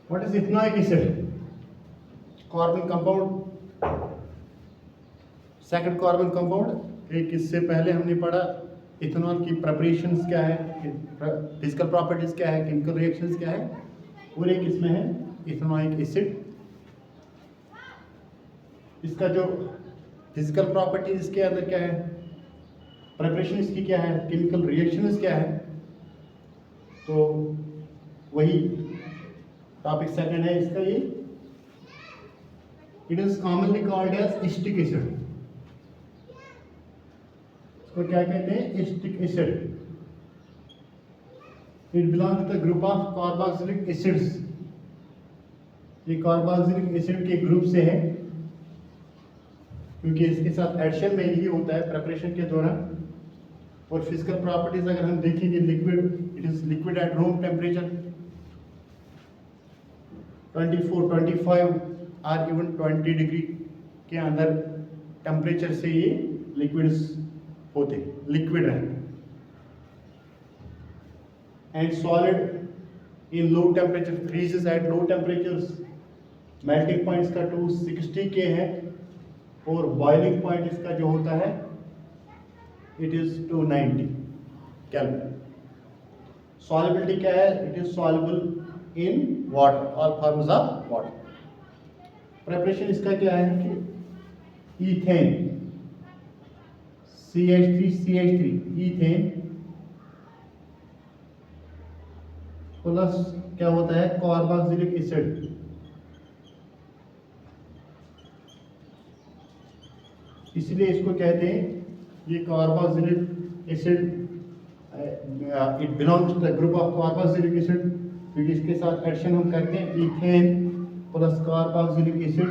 What is ethanoic acid? Carbon compound, second carbon compound. एक इससे पहले हमने पढ़ा इथेनॉल की प्रिपरेशंस क्या है, फिजिकल प्रॉपर्टीज क्या है, केमिकल रिएक्शंस क्या है, और एक इसमें है इथेनोइक एसिड। इसका जो फिजिकल प्रॉपर्टीज इसके अंदर क्या है, प्रिपरेशन इसकी क्या है, केमिकल रिएक्शंस क्या है, तो वही टॉपिक सेकंड है इसका ये। It is commonly called as acetic acid. इसको क्या कहते हैं, acetic acid. It belong to the group of carboxylic acids. ये कार्बोक्सिलिक एसिड के ग्रुप से है, क्योंकि इसके साथ एडिशन में ही होता है प्रिपरेशन के दौरान। और फिजिकल प्रॉपर्टीज अगर हम देखेंगे, liquid, it is liquid at room temperature 24, 25 और इवन 20 डिग्री के अंदर टेम्परेचर से ये लिक्विड्स होते हैं, लिक्विड रहते हैं। And solid in low temperature, freezes at low temperatures. Melting point इसका 260 के है और बॉइलिंग पॉइंट इसका जो होता है इट इज 290 केल्विन। सॉल्युबिलिटी क्या है, it is soluble in water, all forms of water. Preparation इसका क्या है कि ईथेन CH3 ईथेन प्लस क्या होता है, कार्बोक्सिलिक एसिड। इसलिए इसको कहते हैं ये carboxylic acid, it belongs to the group of carboxylic acid, क्योंकि इसके साथ एडिशन हम करते हैं ethane plus carboxylic acid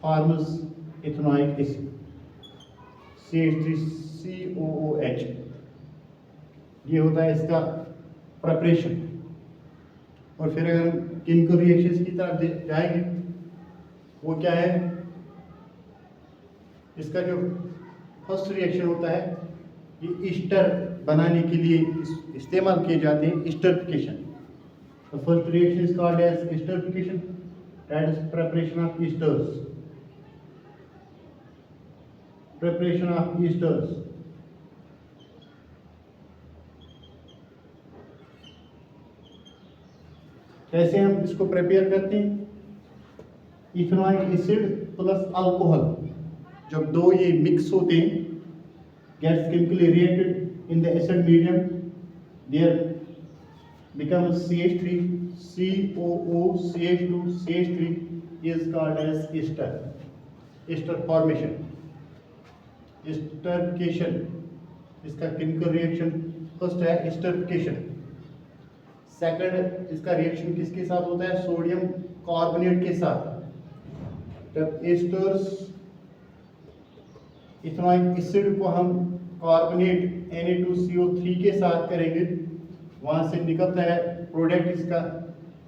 forms ethanoic acid CH3COOH। ये होता है इसका प्रिपरेशन। और फिर अगर हम केमिकल रिएक्शंस की तरफ जाएंगे, वो क्या है, इसका जो फर्स्ट रिएक्शन होता है ये ईस्टर बनाने के लिए इस्तेमाल किए जाते हैं, ईस्टरिफिकेशन। The first reaction is called as esterification, that is preparation of esters. Preparation of esters. कैसे हम इसको प्रिपेयर करते हैं, इथेनोइक एसिड प्लस अल्कोहल, जब दो ये मिक्स होते हैं, gets chemically reacted in the acid medium, there becomes CH3, COOCH2, CH3 is called as ester, ester formation, esterification। इसका केमिकल रिएक्शन फर्स्ट है esterification। सेकंड इसका रिएक्शन किसके साथ होता है, सोडियम कार्बोनेट के साथ। जब एस्टर्स इथेनोइक एसिड को हम कार्बोनेट Na2CO3 के साथ करेंगे, वहां से निकलता है प्रोडक्ट इसका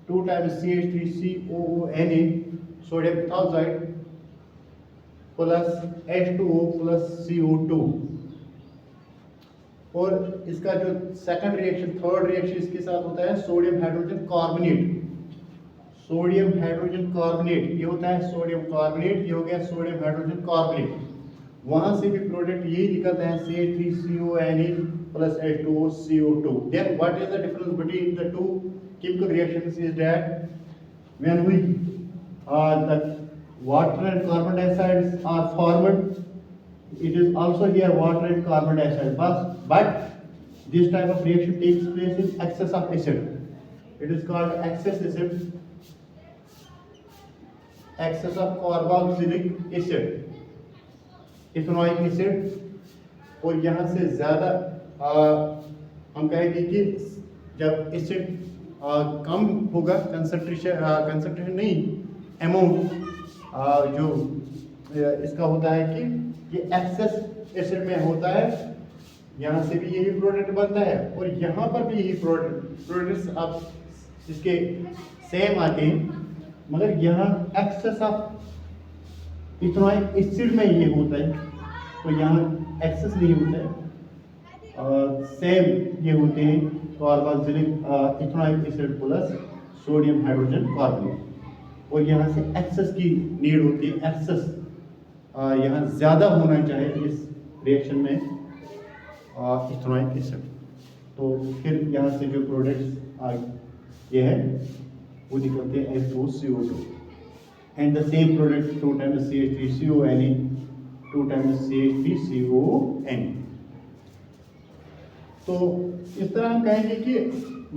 2 टाइम्स CH3COONA सोडियम इथालजाइड प्लस H2O प्लस CO2। और इसका जो सेकंड रिएक्शन, थर्ड रिएक्शन इसके साथ होता है sodium hydrogen carbonate. Sodium hydrogen carbonate ये होता है सोडियम कार्बोनेट, ये हो गया सोडियम हाइड्रोजन कार्बोनेट। वहां से भी प्रोडक्ट यही निकलता है CH3CONA plus H2O CO2। Then what is the difference between the two chemical reactions is that when we the water and carbon dioxide are formed, it is also here water and carbon dioxide, but this type of reaction takes place in excess of acid. It is called excess acid, excess of carboxylic acid, ethanoic acid. और यहाँ से ज़्यादा हम कहेंगे कि जब acid कम होगा, concentration नहीं, अमाउंट जो इसका होता है कि ये एक्सेस एसिड में होता है, यहाँ से भी यही प्रोडक्ट बनता है और यहाँ पर भी यही प्रोडक्ट्स आप इसके सेम आते हैं, मगर यहाँ एक्सेस ऑफ इथेनोइक एसिड में ये होता है, तो यहाँ एक्सेस नहीं होता है, सेम ये होते हैं carboxylic ethanoic acid plus sodium hydrogen carbonate. और यहाँ से एक्सेस की नीड होती है, एक्सेस यहाँ ज़्यादा होना चाहिए इस रिएक्शन में इथेनॉइक एसिड। तो फिर यहाँ से जो प्रोडक्ट्स ये है वो निकलते हैं H2CO2 and the same product 2 times CH3CONA 2 times CH3CON। तो इस तरह हम कहेंगे कि